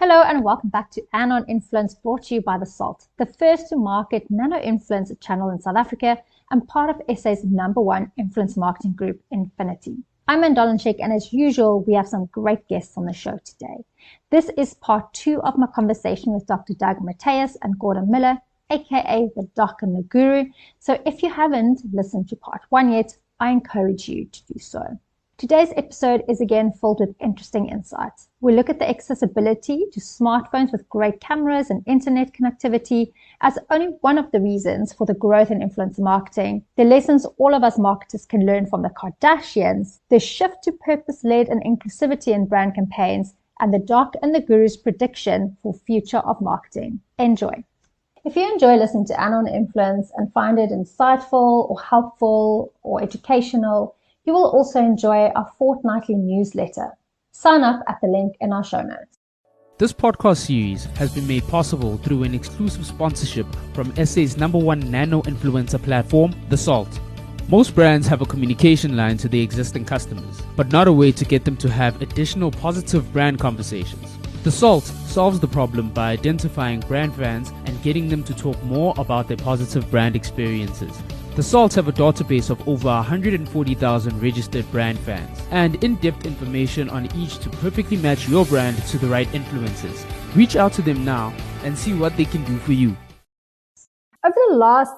Hello and welcome back to Anon Influence, brought to you by theSALT, the first to market nano influence channel in South Africa and part of SA's #1 influence marketing group, Nfinity. I'm Sheikh, and as usual, we have some great guests on the show today. This is part 2 of my conversation with Dr. Mattheus and Gordon Muller, aka the Doc and the Guru. So if you haven't listened to part 1 yet, I encourage you to do so. Today's episode is again filled with interesting insights. We look at the accessibility to smartphones with great cameras and internet connectivity as only one of the reasons for the growth in influencer marketing, the lessons all of us marketers can learn from the Kardashians, the shift to purpose-led and inclusivity in brand campaigns, and the Doc and the Guru's prediction for future of marketing. Enjoy. If you enjoy listening to Anon Influence and find it insightful or helpful or educational, you will also enjoy our fortnightly newsletter. Sign up at the link in our show notes. This podcast series has been made possible through an exclusive sponsorship from SA's #1 nano influencer platform, theSALT. Most brands have a communication line to their existing customers, but not a way to get them to have additional positive brand conversations. theSALT solves the problem by identifying brand fans and getting them to talk more about their positive brand experiences. theSALT have a database of over 140,000 registered brand fans and in-depth information on each to perfectly match your brand to the right influencers. Reach out to them now and see what they can do for you. Over the last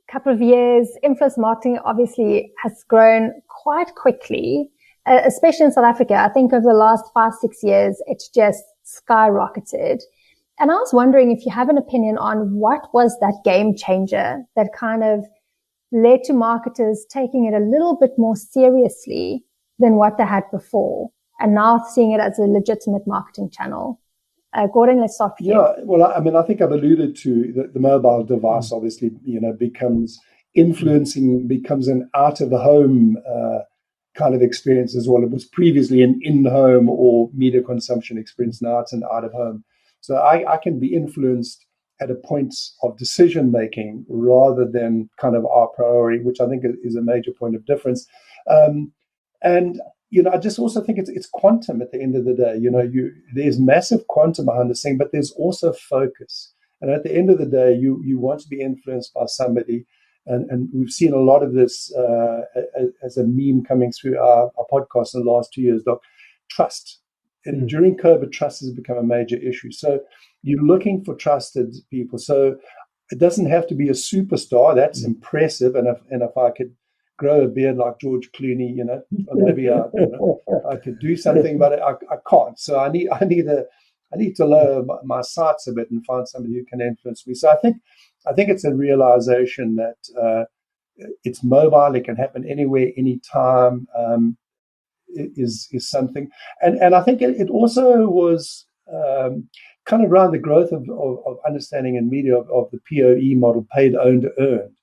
couple of years, influence marketing obviously has grown quite quickly, especially in South Africa. I think over the last 5-6 years, it's just skyrocketed. And I was wondering if you have an opinion on what was that game changer that kind of led to marketers taking it a little bit more seriously than what they had before, and now seeing it as a legitimate marketing channel. Gordon, let's start with you. Yeah, well, I think I've alluded to the mobile device, obviously, becomes an out of the home kind of experience as well. It was previously an in-home or media consumption experience. Now it's an out of home. So I can be influenced at a point of decision making rather than kind of our priority, which I think is a major point of difference. And I just also think it's quantum at the end of the day. There's massive quantum behind this thing, but there's also focus. And at the end of the day, you want to be influenced by somebody. And we've seen a lot of this as a meme coming through our podcast in the last 2 years, Doc. Trust. And during COVID, trust has become a major issue. So you're looking for trusted people. So it doesn't have to be a superstar. That's impressive. And if I could grow a beard like George Clooney, maybe I could do something, but I can't. So I need to lower my sights a bit and find somebody who can influence me. So I think it's a realization that it's mobile. It can happen anywhere, anytime. Is something, and I think it also was kind of around the growth of understanding in media of the POE model, paid, owned, earned.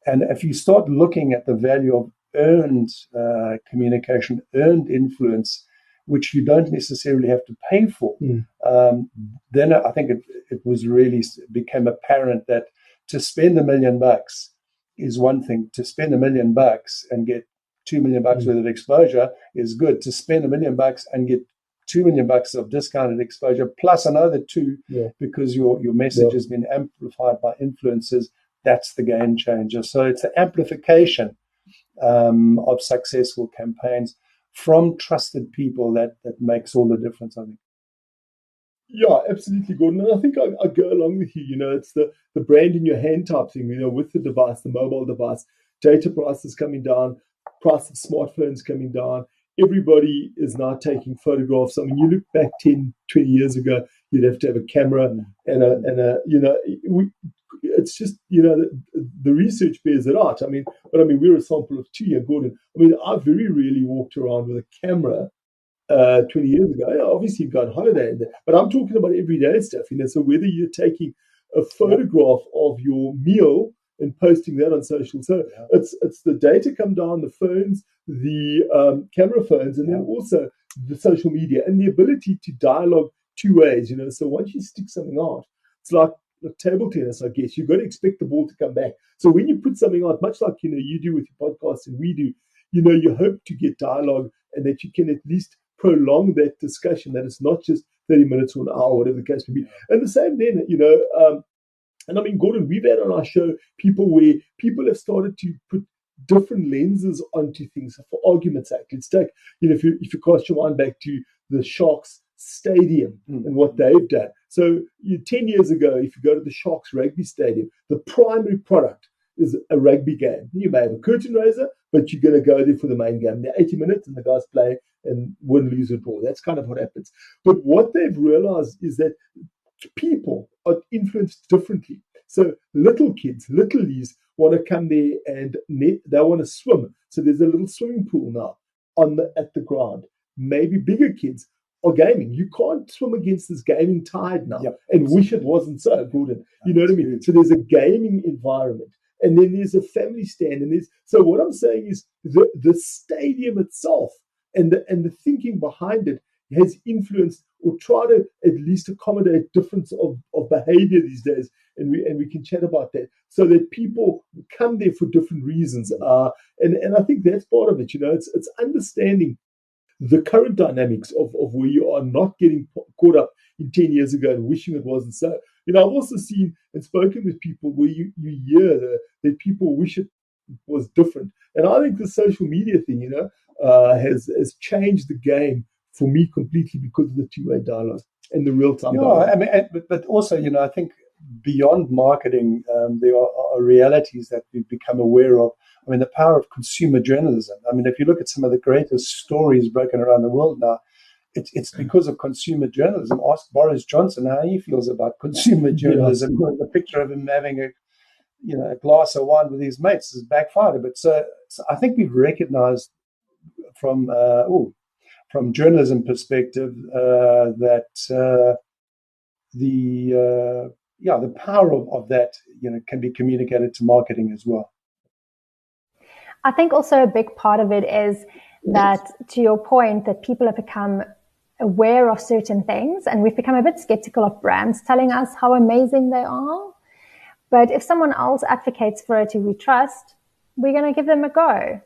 And if you start looking at the value of earned communication, earned influence, which you don't necessarily have to pay for, then I think it was really became apparent that to spend $1 million is one thing. To spend $1 million and get $2 million worth of exposure is good. To spend $1 million and get $2 million of discounted exposure plus another $2 because your message has been amplified by influencers, that's the game changer. So it's the amplification of successful campaigns from trusted people that makes all the difference, I think. Yeah, absolutely, Gordon. And I think I go along with you. It's the brand in your hand type thing, with the device, the mobile device, data prices coming down, price of smartphones coming down. Everybody is now taking photographs. I mean, you look back 10, 20 years ago, you'd have to have a camera it's just, the research bears it out. We're a sample of 2 year, Gordon. I very rarely walked around with a camera 20 years ago. Yeah, obviously you've got holiday in there, but I'm talking about everyday stuff, so whether you're taking a photograph of your meal and posting that on social. So it's the data come down, the phones, the camera phones, and then also the social media and the ability to dialogue 2 ways, So once you stick something out, it's like table tennis, I guess. You've got to expect the ball to come back. So when you put something out, much like, you do with your podcast and we do, you hope to get dialogue and that you can at least prolong that discussion, that it's not just 30 minutes or an hour, whatever the case may be. And the same then, and I mean, Gordon, we've had on our show people where people have started to put different lenses onto things. For argument's sake, let's take, if you cast your mind back to the Sharks stadium and what they've done. So 10 years ago, if you go to the Sharks rugby stadium, the primary product is a rugby game. You may have a curtain raiser, but you're going to go there for the main game. They're 80 minutes and the guys play and win, lose, or draw. That's kind of what happens. But what they've realized is that people are influenced differently. So little kids, little leaves, want to come there and they want to swim. So there's a little swimming pool now at the ground. Maybe bigger kids are gaming. You can't swim against this gaming tide now and wish it wasn't so, Gordon. You know what I mean? So there's a gaming environment. And then there's a family stand. So what I'm saying is the stadium itself and the thinking behind it has influenced or try to at least accommodate difference of behavior these days. And we can chat about that so that people come there for different reasons. And I think that's part of it. It's understanding the current dynamics of where you are, not getting caught up in 10 years ago and wishing it wasn't so. I've also seen and spoken with people where you hear that people wish it was different. And I think the social media thing, has changed the game for me completely because of the two-way dialogue and the real-time dialogue. I mean, but also, I think beyond marketing, there are realities that we've become aware of. I mean, the power of consumer journalism. I mean, if you look at some of the greatest stories broken around the world now, it's because of consumer journalism. Ask Boris Johnson how he feels about consumer journalism. The picture of him having a glass of wine with his mates has backfired. But so I think we've recognized from journalism perspective that the power of that can be communicated to marketing as well. I think also a big part of it is that, to your point, that people have become aware of certain things, and we've become a bit skeptical of brands telling us how amazing they are. But if someone else advocates for it who we trust, we're going to give them a go.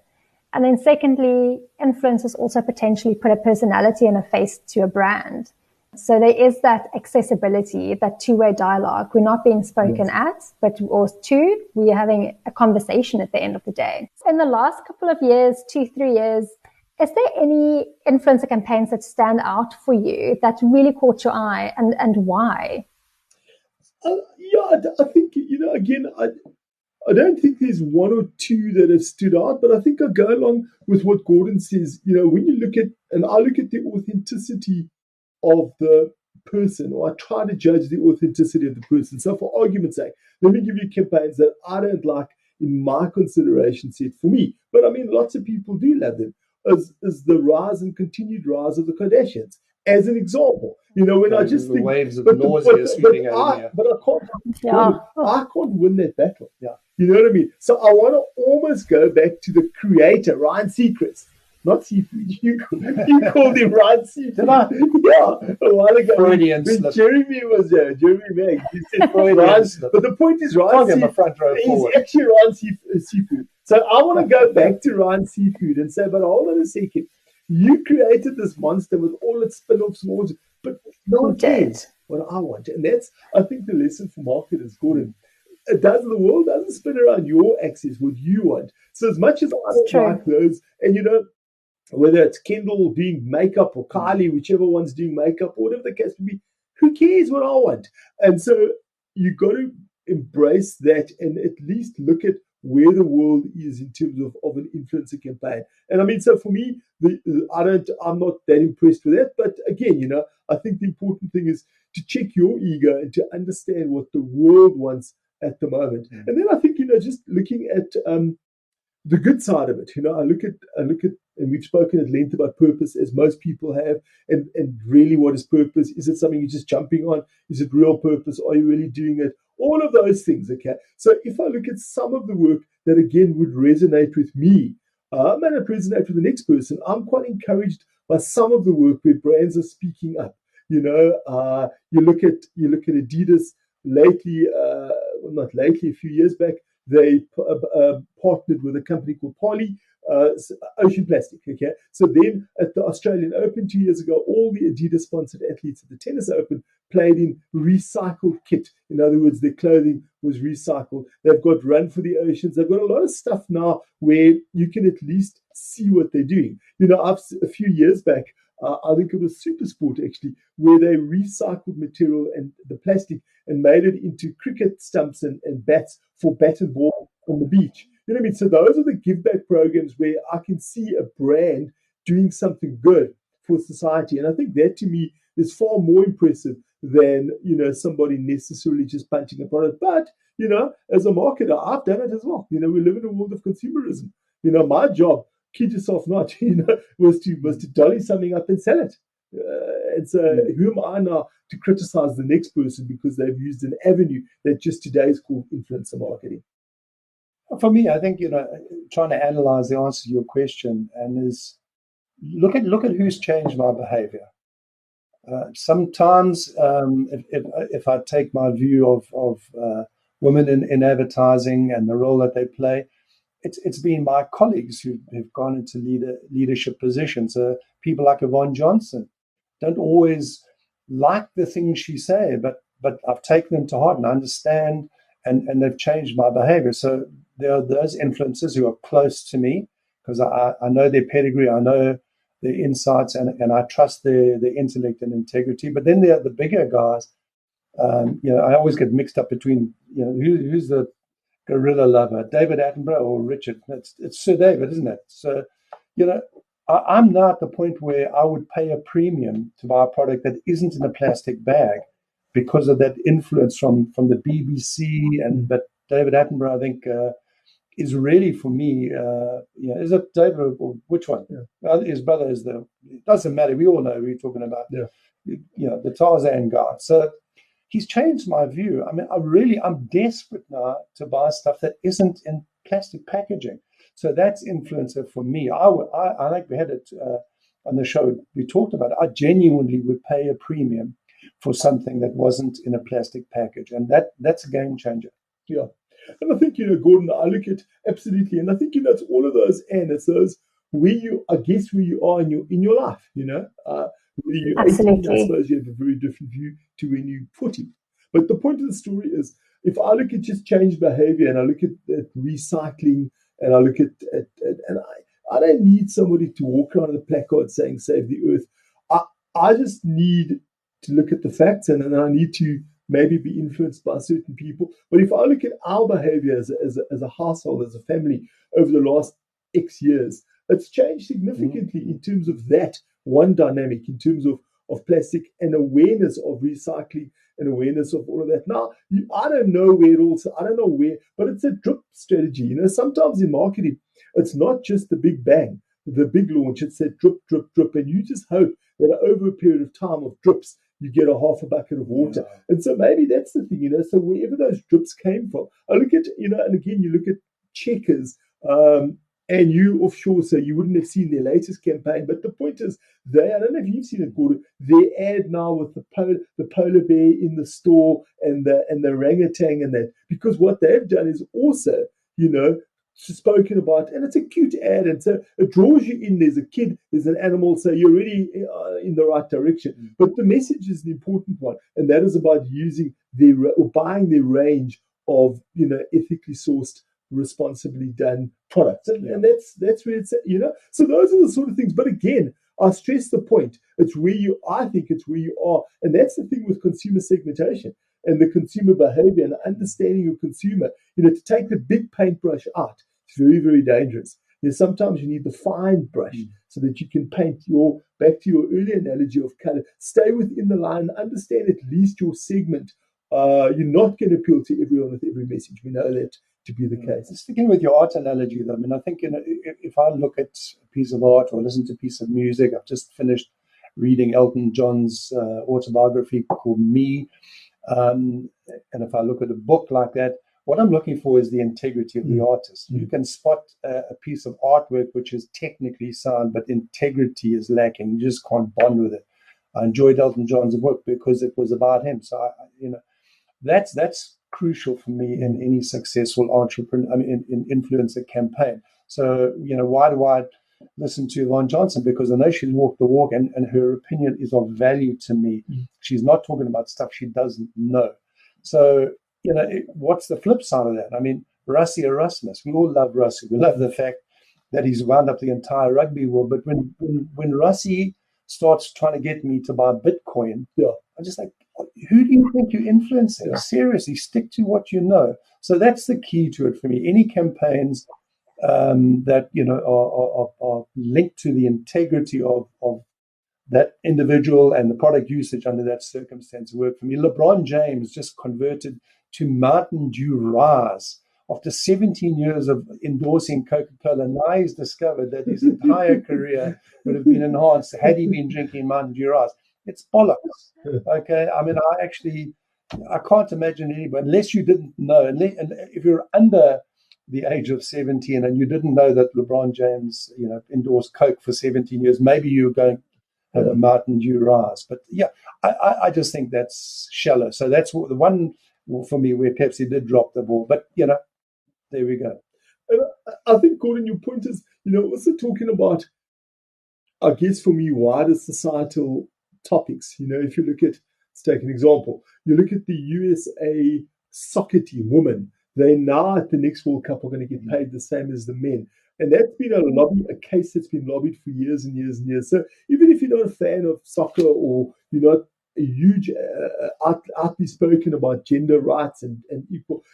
And then secondly, influencers also potentially put a personality and a face to a brand. So there is that accessibility, that two-way dialogue. We're not being spoken at, but we're having a conversation at the end of the day. In the last couple of years, 2-3 years, is there any influencer campaigns that stand out for you that really caught your eye, and why? I think, again, I don't think there's one or two that have stood out, but I think I go along with what Gordon says. When you look at, and I look at the authenticity of the person, or I try to judge the authenticity of the person. So for argument's sake, let me give you campaigns that I don't like in my consideration set for me. But I mean, lots of people do love them. As the rise and continued rise of the Kardashians, as an example. When I just think waves of nausea sweeping over here. But I can't win that battle. Yeah. You know what I mean? So I want to almost go back to the creator, Ryan Seacrest. Not Seafood. You called him Ryan Seafood. Did I? Yeah, a while ago. Freudian when slip. Jeremy was there, Jeremy Meg. He said Freudian slip. But the point is, Ryan Seafood is actually Ryan Seafood. So I want to go back to Ryan Seafood and say, but hold on a second. You created this monster with all its spin-offs and all, but no one cares what I want. And that's, I think, the lesson for marketers, Gordon. The world doesn't spin around your axis, what you want. So as much as I don't like those, and whether it's Kendall doing makeup or Kylie, whichever one's doing makeup, or whatever the case may be, who cares what I want? And so you got to embrace that and at least look at where the world is in terms of an influencer campaign. And I mean, so for me, I'm not that impressed with that. But again, I think the important thing is to check your ego and to understand what the world wants at the moment. And then I think, just looking at the good side of it, I look at, and we've spoken at length about purpose, as most people have, and really what is purpose? Is it something you're just jumping on? Is it real purpose? Are you really doing it? All of those things, okay? So if I look at some of the work that, again, would resonate with me, may not resonate with the next person, I'm quite encouraged by some of the work where brands are speaking up. You look at Adidas lately, not lately, a few years back, they partnered with a company called Poly ocean plastic. Okay, so then at the Australian Open 2 years ago, all the Adidas sponsored athletes at the Tennis Open played in recycled kit. In other words, their clothing was recycled. They've got Run for the Oceans. They've got a lot of stuff now where you can at least see what they're doing. A few years back, I think it was Super Sport actually, where they recycled material and the plastic and made it into cricket stumps and bats for bat and ball on the beach. You know what I mean? So those are the give back programs where I can see a brand doing something good for society. And I think that to me is far more impressive than, somebody necessarily just punching a product. But, as a marketer, I've done it as well. We live in a world of consumerism. My job, kid yourself not, was to dolly something up and sell it. And so who am I now to criticize the next person because they've used an avenue that just today is called influencer marketing? For me, I think, trying to analyze the answer to your question and is look at who's changed my behavior. Sometimes, if I take my view of women in advertising and the role that they play, it's been my colleagues who've gone into leadership positions. People like Yvonne Johnson don't always like the things she say, but I've taken them to heart and I understand, and they've changed my behavior. So there are those influencers who are close to me because I know their pedigree, I know their insights, and I trust their intellect and integrity. But then there are the bigger guys. I always get mixed up between who's the gorilla lover, David Attenborough or Richard. It's Sir David, isn't it? So, I'm now at the point where I would pay a premium to buy a product that isn't in a plastic bag because of that influence from the BBC. But David Attenborough, I think, is really for me. Is it David or which one? Yeah. His brother is it doesn't matter. We all know who we're talking about. Yeah. The Tarzan guy. So he's changed my view. I mean, I'm desperate now to buy stuff that isn't in plastic packaging. So that's influencer for me. I think we had it on the show. We talked about it. I genuinely would pay a premium for something that wasn't in a plastic package, and that's a game changer. Yeah. And I think, Gordon, I look at absolutely, and I think, it's all of those, and it's those where you are in your life, when you're 18, I suppose you have a very different view to when you're 40. But the point of the story is, if I look at just changed behavior and I look at recycling and I look at and I don't need somebody to walk around with a placard saying save the earth. I just need to look at the facts, and then I need to maybe be influenced by certain people. But if I look at our behavior as a household, as a family over the last X years, it's changed significantly in terms of that one dynamic, in terms of plastic and awareness of recycling and awareness of all of that. Now, I don't know where, but it's a drip strategy. Sometimes in marketing, it's not just the big bang, the big launch. It's that drip, drip, drip. And you just hope that over a period of time of drips, you get a half a bucket of water. Yeah. And so maybe that's the thing, so wherever those drips came from, I look at, and again, you look at Checkers, and you offshore, so you wouldn't have seen their latest campaign. But the point is, I don't know if you've seen it, Gordon, their ad now with the polar bear in the store and the orangutan and that, because what they've done is also, spoken about, and it's a cute ad, and so it draws you in. There's a kid, there's an animal, so you're already in the right direction. But the message is the important one, and that is about using buying their range of ethically sourced, responsibly done products, and that's where it's So those are the sort of things. But again, I stress the point. I think it's where you are, and that's the thing with consumer segmentation and the consumer behavior and understanding your consumer. To take the big paintbrush out, it's very, very dangerous. Sometimes you need the fine brush so that you can paint back to your earlier analogy of color, stay within the line, understand at least your segment. You're not going to appeal to everyone with every message. We know that to be the case. Sticking with your art analogy, though, I mean, I think if I look at a piece of art or listen to a piece of music, I've just finished reading Elton John's autobiography called Me. And if I look at a book like that, what I'm looking for is the integrity of the artist. You can spot a piece of artwork which is technically sound, but integrity is lacking. You just can't bond with it. I enjoyed Elton John's book because it was about him. So, that's crucial for me in any successful in influencer campaign. So, why do I listen to Yvonne Johnson? Because I know she's walked the walk, and her opinion is of value to me. She's not talking about stuff she doesn't know. So, what's the flip side of that? I mean, Rassie Erasmus, we all love Rassie. We love the fact that he's wound up the entire rugby world. But when Rassie starts trying to get me to buy Bitcoin, I'm just like, who do you think you're influencing? Yeah. Seriously, stick to what you know. So that's the key to it for me. Any campaigns that are linked to the integrity of that individual and the product usage under that circumstance work for me. LeBron James just converted to Mountain Dew Rise after 17 years of endorsing Coca-Cola. Now he's discovered that his entire career would have been enhanced had he been drinking Mountain Dew Rise. It's bollocks. Okay, I mean, I can't imagine anybody, unless you didn't know, and if you're under the age of 17 and you didn't know that LeBron James, endorsed Coke for 17 years, maybe you were going to have a Mountain Dew Rise. But yeah, I just think that's shallow. So that's the one for me where Pepsi did drop the ball. But, there we go. And I think, Gordon, your point is, also talking about, I guess for me, wider societal topics. If you look at, let's take an example, you look at the USA soccer team, women, they now at the next World Cup are going to get paid the same as the men. And that's been a case that's been lobbied for years and years and years. So even if you're not a fan of soccer or you're not a huge outly spoken about gender rights and equal,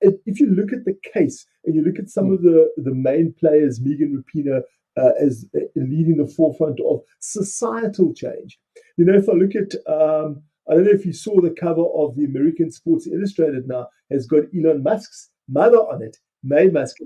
if you look at the case and you look at some of the main players, Megan Rapinoe as leading the forefront of societal change. If I look at, I don't know if you saw the cover of the American Sports Illustrated now, has got Elon Musk's mother on it, May Musk.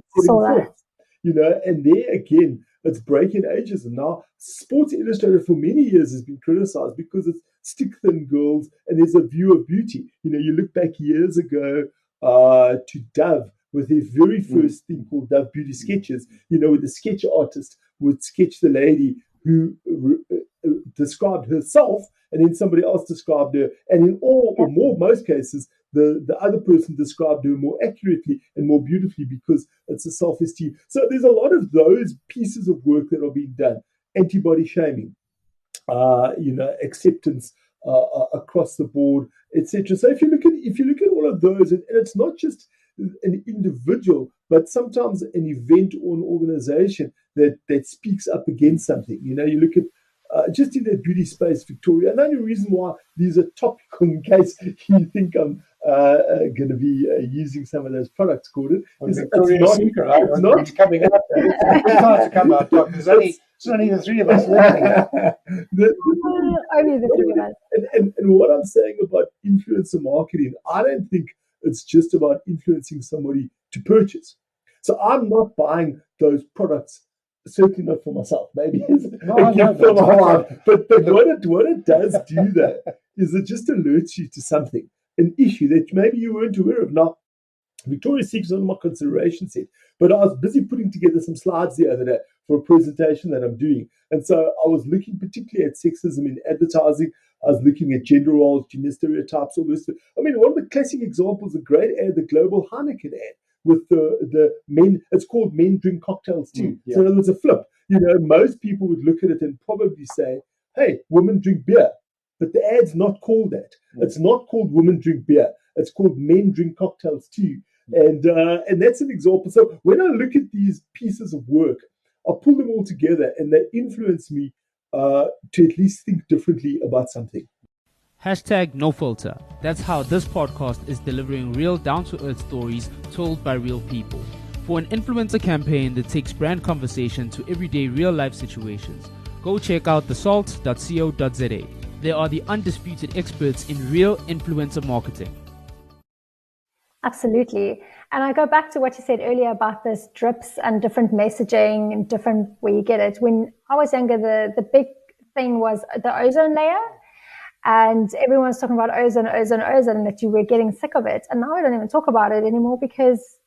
And there again, it's breaking ages. And now Sports Illustrated for many years has been criticized because it's stick-thin girls and there's a view of beauty. You look back years ago to Dove with their very first thing called Dove Beauty Sketches, where the sketch artist would sketch the lady who described herself and then somebody else described her. And in all or more most cases, the other person described her more accurately and more beautifully because it's a self-esteem. So there's a lot of those pieces of work that are being done. Antibody shaming, acceptance across the board, etc. So if you look at all of those, and it's not just an individual, but sometimes an event or an organization that speaks up against something. You look at just in the beauty space, Victoria. And the only reason why these are topical, in case you think I'm going to be using some of those products, Gordon, is Victoria's Secret. It's not coming out. It's time to come out, Doc. There's only the three of us listening. Only the three of us. And what I'm saying about influencer marketing, I don't think it's just about influencing somebody to purchase. So I'm not buying those products. Certainly not for myself. Maybe but what it does do that is it just alerts you to something, an issue that maybe you weren't aware of. Now, Victoria's Secret is on my consideration set, but I was busy putting together some slides the other day for a presentation that I'm doing, and so I was looking particularly at sexism in advertising. I was looking at gender roles, gender stereotypes, all this. I mean, one of the classic examples, a great ad, the Global Heineken ad, with the men, it's called Men Drink Cocktails Too. So in other words, a flip. Most people would look at it and probably say, hey, women drink beer. But the ad's not called that. It's not called Women Drink Beer. It's called Men Drink Cocktails Too. And that's an example. So when I look at these pieces of work, I pull them all together and they influence me to at least think differently about something. #NoFilter. That's how this podcast is delivering real down-to-earth stories told by real people. For an influencer campaign that takes brand conversation to everyday real-life situations, go check out theSALT.co.za. They are the undisputed experts in real influencer marketing. Absolutely. And I go back to what you said earlier about this drips and different messaging and different where you get it. When I was younger, the big thing was the ozone layer. And everyone's talking about ozone, and that you were getting sick of it. And now I don't even talk about it anymore because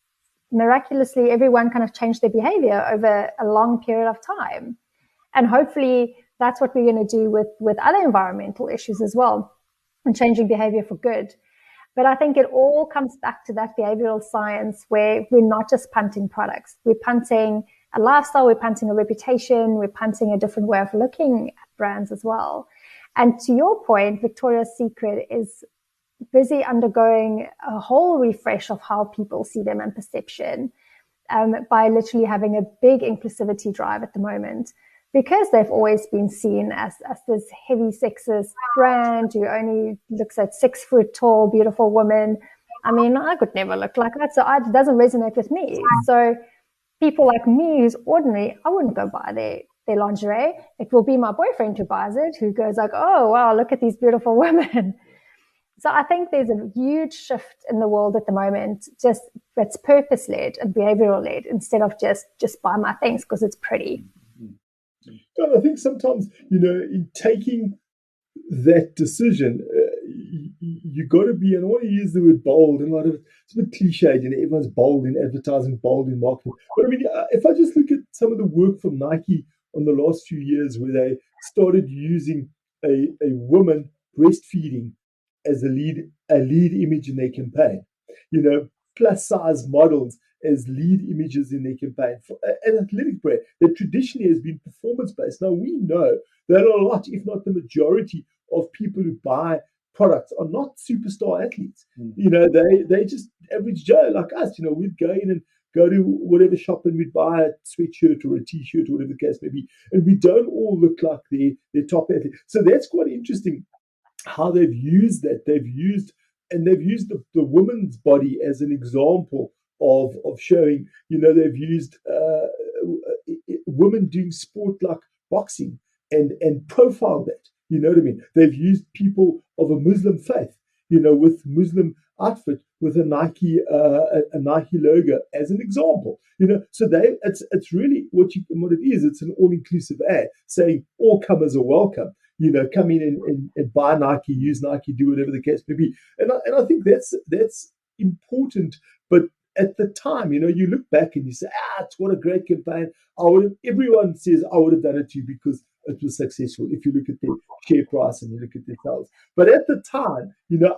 miraculously everyone kind of changed their behavior over a long period of time. And hopefully that's what we're going to do with other environmental issues as well, and changing behavior for good. But I think it all comes back to that behavioral science where we're not just punting products. We're punting a lifestyle, we're punting a reputation, we're punting a different way of looking at brands as well. And to your point, Victoria's Secret is busy undergoing a whole refresh of how people see them and perception, by literally having a big inclusivity drive at the moment, because they've always been seen as this heavy sexist brand who only looks at 6 foot tall, beautiful women. I mean, I could never look like that, so it doesn't resonate with me. So people like me who's ordinary, I wouldn't go buy their lingerie. It will be my boyfriend who buys it, who goes like, oh, wow, look at these beautiful women. So I think there's a huge shift in the world at the moment, just that's purpose-led and behavioral-led, instead of just buy my things because it's pretty. And I think sometimes, in taking that decision, you got to be, and I want to use the word bold, and a lot of it's a bit cliched, everyone's bold in advertising, bold in marketing. But I mean, if I just look at some of the work from Nike on the last few years, where they started using a woman breastfeeding as a lead image in their campaign, plus size models as lead images in their campaign. For an athletic brand that traditionally has been performance based, now we know that a lot, if not the majority, of people who buy products are not superstar athletes. They just average Joe like us. We'd go in and go to whatever shop and we'd buy a sweatshirt or a t-shirt or whatever the case may be, and we don't all look like their top athlete. So that's quite interesting how they've used that. They've used the woman's body as an example of showing, they've used women doing sport like boxing and profile that. You know what I mean? They've used people of a Muslim faith, with Muslim outfit with a Nike logo as an example. So it's really what it is. It's an all-inclusive ad saying all comers are welcome. Come in and buy Nike, use Nike, do whatever the case may be. And I think that's important. But at the time, you look back and you say, it's what a great campaign. Everyone says I would have done it too because it was successful. If you look at their share price and you look at their sales. But at the time,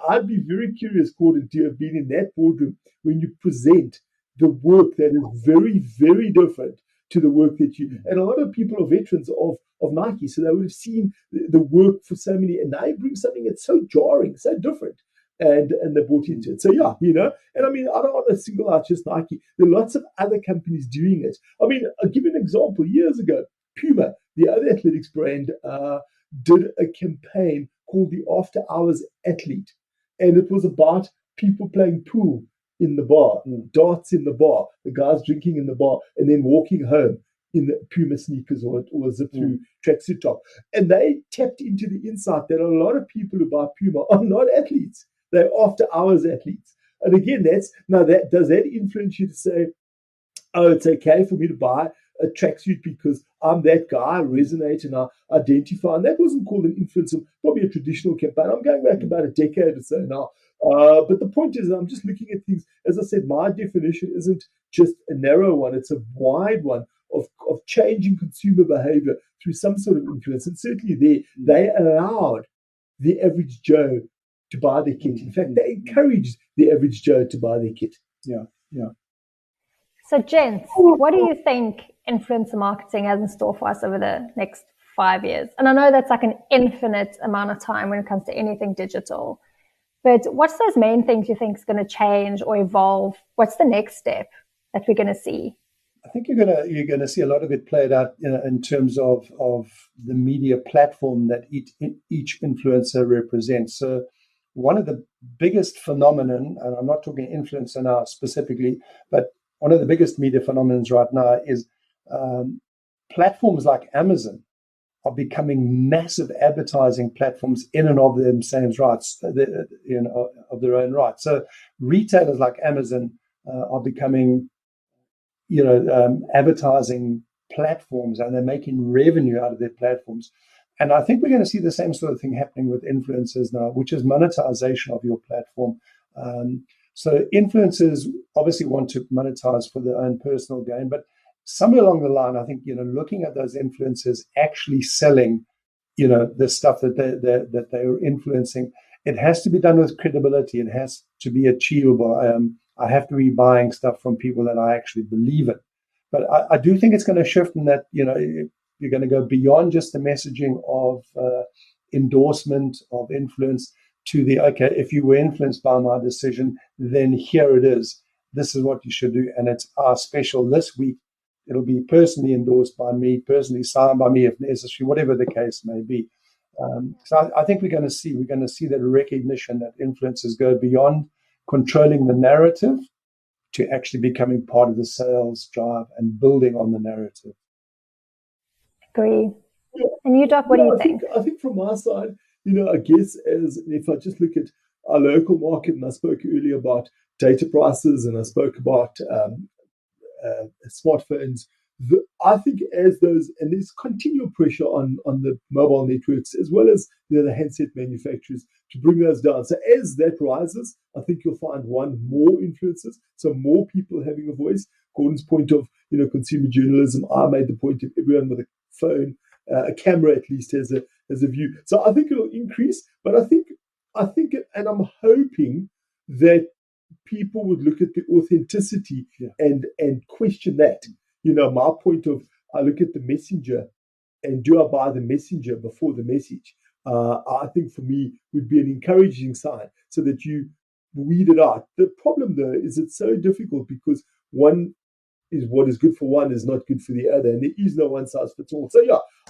I'd be very curious, Gordon, to have been in that boardroom when you present the work that is very, very different to the work that you, and a lot of people are veterans of Nike, so they would have seen the work for so many, and they bring something that's so jarring, so different, and they bought into it. So and I mean, I don't want to single out just Nike. There are lots of other companies doing it. I mean, I'll give you an example. Years ago, Puma, the other athletics brand, did a campaign called the After Hours Athlete, and it was about people playing pool in the bar, darts in the bar, the guys drinking in the bar, and then walking home in the Puma sneakers or zip-through tracksuit top. And they tapped into the insight that a lot of people who buy Puma are not athletes. They're after-hours athletes. And again, does that influence you to say, oh, it's okay for me to buy a tracksuit because I'm that guy, I resonate and I identify. And that wasn't called an influencer, probably a traditional campaign. I'm going back about a decade or so now. But the point is, I'm just looking at things. As I said, my definition isn't just a narrow one. It's a wide one of changing consumer behavior through some sort of influence. And certainly they allowed the average Joe to buy their kit. In fact, they encouraged the average Joe to buy their kit. Yeah. So, gents, what do you think influencer marketing has in store for us over the next 5 years? And I know that's like an infinite amount of time when it comes to anything digital. But what's those main things you think is going to change or evolve? What's the next step that we're going to see? I think you're going to see a lot of it played out in terms of the media platform that each influencer represents. So one of the biggest phenomenon, and I'm not talking influencer now specifically, but one of the biggest media phenomena right now is platforms like Amazon are becoming massive advertising platforms in and of themselves rights, of their own right. So retailers like Amazon are becoming, advertising platforms, and they're making revenue out of their platforms. And I think we're going to see the same sort of thing happening with influencers now, which is monetization of your platform. So influencers obviously want to monetize for their own personal gain, but somewhere along the line, I think, looking at those influencers actually selling, the stuff that they are influencing, it has to be done with credibility. It has to be achievable. I have to be buying stuff from people that I actually believe in. But I do think it's going to shift in that, you're going to go beyond just the messaging of endorsement, of influence, to the, okay, if you were influenced by my decision, then here it is. This is what you should do. And it's our special this week. It'll be personally endorsed by me, personally signed by me if necessary, whatever the case may be. So I think we're going to see that recognition that influencers go beyond controlling the narrative to actually becoming part of the sales drive and building on the narrative. Agree. And you, Doc, what do you think? I think from my side, I guess as if I just look at our local market, and I spoke earlier about data prices, and I spoke about smartphones. I think as those, and there's continual pressure on the mobile networks as well as the handset manufacturers to bring those down. So as that rises, I think you'll find more influencers, so more people having a voice. Gordon's point of consumer journalism, I made the point of everyone with a phone, a camera at least has a view. So I think it'll increase, but I think, and I'm hoping that people would look at the authenticity and question that. My point of, I look at the messenger, and do I buy the messenger before the message? I think for me would be an encouraging sign, so that you weed it out. The problem though is it's so difficult, because one is what is good for one is not good for the other, and there is no one size fits all. So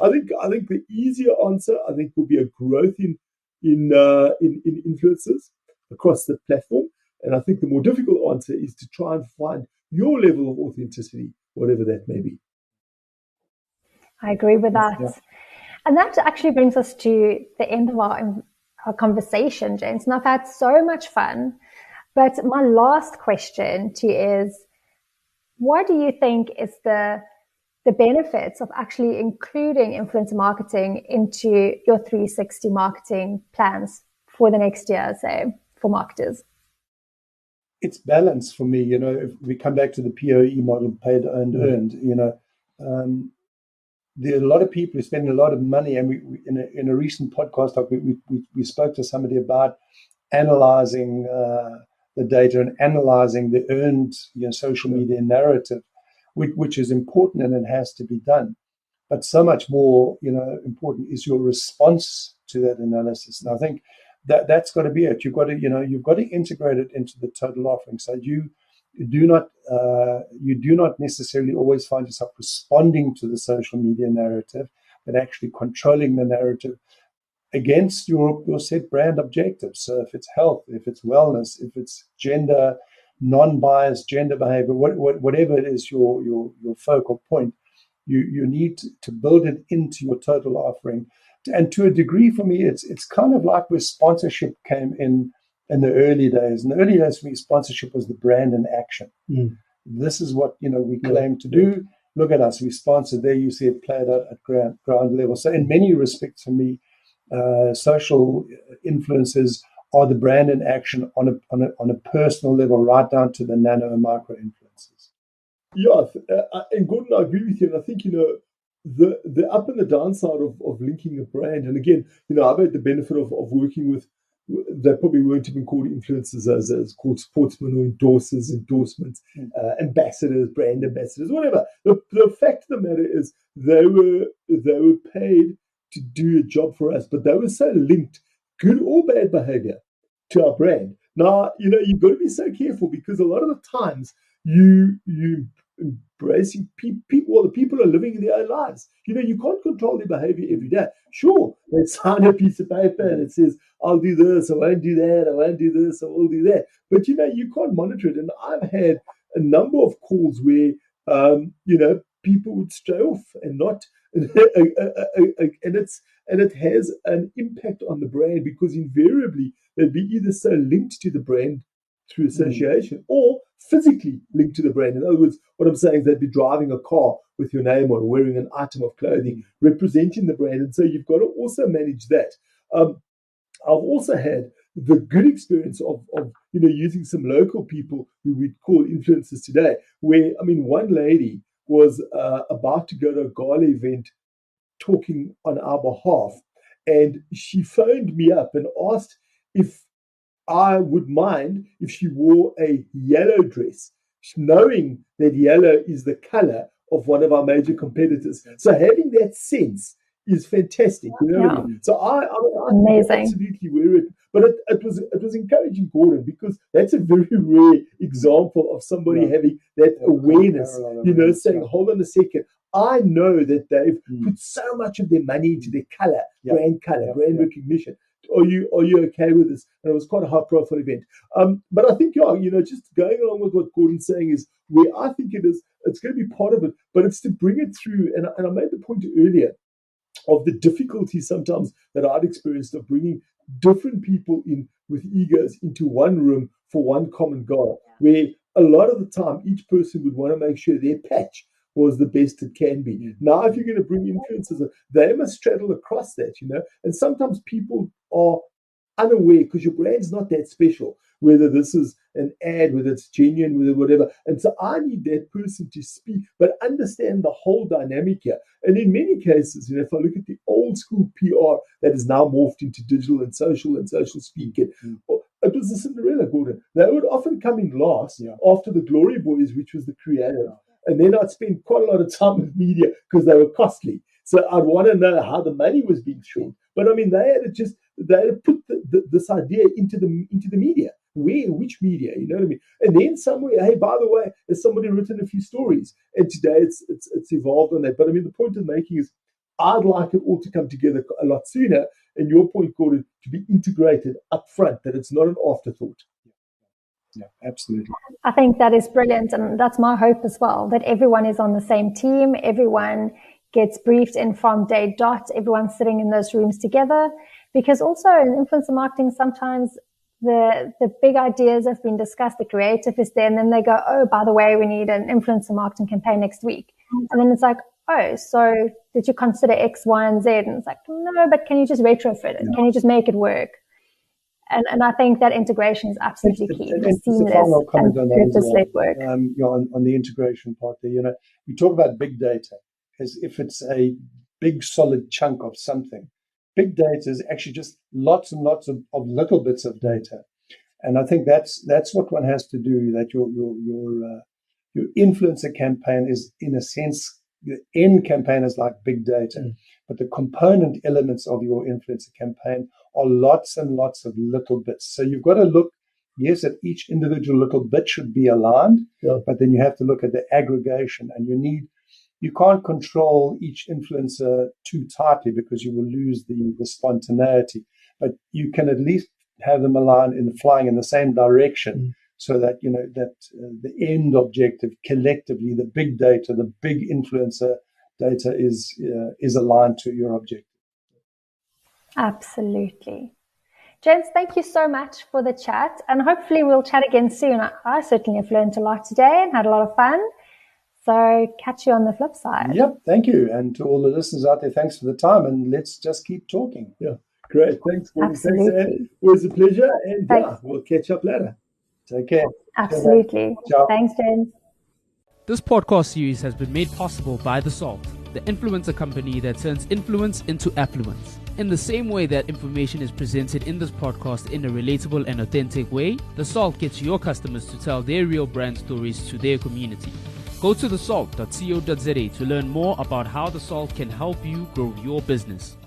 I think the easier answer, I think, will be a growth in influencers across the platform. And I think the more difficult answer is to try and find your level of authenticity, whatever that may be. I agree with that. Yeah. And that actually brings us to the end of our conversation, James. And I've had so much fun. But my last question to you is, what do you think is the benefits of actually including influencer marketing into your 360 marketing plans for the next year, say, for marketers? It's balance for me. If we come back to the POE model, paid, earned, there are a lot of people who spend a lot of money, and we in a recent podcast talk, we spoke to somebody about analyzing the data and analyzing the earned social media narrative, which is important, and it has to be done. But so much more important is your response to that analysis. And I think that's got to be it. You've got to integrate it into the total offering. So you do not necessarily always find yourself responding to the social media narrative, but actually controlling the narrative against your set brand objectives. So if it's health, if it's wellness, if it's gender, non-biased gender behavior, whatever it is your focal point, you need to build it into your total offering. And to a degree, for me, it's kind of like where sponsorship came in the early days. In the early days, for me, sponsorship was the brand in action. This is what we claim to do. Look at us, we sponsored. There you see it played out at ground level. So in many respects, for me, social influencers are the brand in action on a personal level, right down to the nano and micro influencers. Yeah, and Gordon, I agree with you. And I think the up and the downside of linking a brand. And again, I've had the benefit of working with, they probably weren't even called influencers as called sportsmen or endorsements, ambassadors, brand ambassadors, whatever. The fact of the matter is they were paid to do a job for us, but they were so linked, good or bad behavior, to our brand. Now, you've got to be so careful, because a lot of the times you embracing people, well, the people are living their own lives. You can't control their behavior every day. Sure, they sign a piece of paper and it says, I'll do this, I won't do that, I won't do this, I will do that. But, you can't monitor it. And I've had a number of calls where, people would stray off and not, and it has an impact on the brand, because invariably they'd be either so linked to the brand through association or physically linked to the brand. In other words, what I'm saying is they'd be driving a car with your name on, wearing an item of clothing representing the brand. And so you've got to also manage that. I've also had the good experience of using some local people who we'd call influencers today, where, one lady was about to go to a gala event talking on our behalf, and she phoned me up and asked if I would mind if she wore a yellow dress. knowing that yellow is the color of one of our major competitors. So having that sense is fantastic. You know what I mean? So I amazing. Absolutely wear it. But it was encouraging, Gordon, because that's a very rare example of somebody having that awareness, saying, hold on a second, I know that they've put so much of their money into their color, brand recognition. Are you okay with this? And it was quite a high profile event. But I think, just going along with what Gordon's saying is where I think it's going to be part of it, but it's to bring it through. And I made the point earlier of the difficulty sometimes that I'd experienced of bringing different people in with egos into one room for one common goal, where a lot of the time each person would want to make sure their patch was the best it can be. Now, if you're going to bring influencers, they must straddle across that, and sometimes people are unaware because your brand's not that special, whether this is an ad, whether it's genuine, whether whatever. And so I need that person to speak, but understand the whole dynamic here. And in many cases, if I look at the old school PR that is now morphed into digital and social speaking, it was the Cinderella, Gordon. They would often come in last after the Glory Boys, which was the creative. And then I'd spend quite a lot of time with media because they were costly. So I'd want to know how the money was being spent. But I mean, they had to put this idea into the media. Where, which media, you know what I mean? And then somewhere, hey, by the way, has somebody written a few stories? And today it's evolved on that. But I mean, the point I'm making is I'd like it all to come together a lot sooner. And your point, Gordon, to be integrated up front, that it's not an afterthought. Yeah, absolutely. I think that is brilliant. And that's my hope as well, that everyone is on the same team. Everyone gets briefed in from day dot. Everyone's sitting in those rooms together. Because also in influencer marketing, sometimes the big ideas have been discussed, the creative is there, and then they go, oh, by the way, we need an influencer marketing campaign next week. And then it's like, oh, so did you consider X, Y, and Z? And it's like, no, but can you just retrofit it? Can you just make it work? And I think that integration is absolutely key. Seamless and purpose-led work. On the integration part there, we talk about big data as if it's a big solid chunk of something. Big data is actually just lots and lots of little bits of data, and I think that's what one has to do. That your influencer campaign is, in a sense, the end campaign is like big data, but the component elements of your influencer campaign are lots and lots of little bits. So you've got to look, yes, at each individual little bit should be aligned, but then you have to look at the aggregation, and you can't control each influencer too tightly because you will lose the spontaneity. But you can at least have them aligned in flying in the same direction, so that the end objective collectively, the big data, the big influencer data is aligned to your objective. Absolutely. Gents, thank you so much for the chat, and hopefully we'll chat again soon. I certainly have learned a lot today and had a lot of fun. So catch you on the flip side. Yep, thank you. And to all the listeners out there, thanks for the time, and let's just keep talking. Yeah, great. Thanks, Gordon. Absolutely. Thanks, Anne. Always a pleasure, and we'll catch up later. Take care. Absolutely. Ciao. Thanks, Jen. This podcast series has been made possible by theSALT, the influencer company that turns influence into affluence. In the same way that information is presented in this podcast in a relatable and authentic way, theSALT gets your customers to tell their real brand stories to their community. Go to thesalt.co.za to learn more about how theSALT can help you grow your business.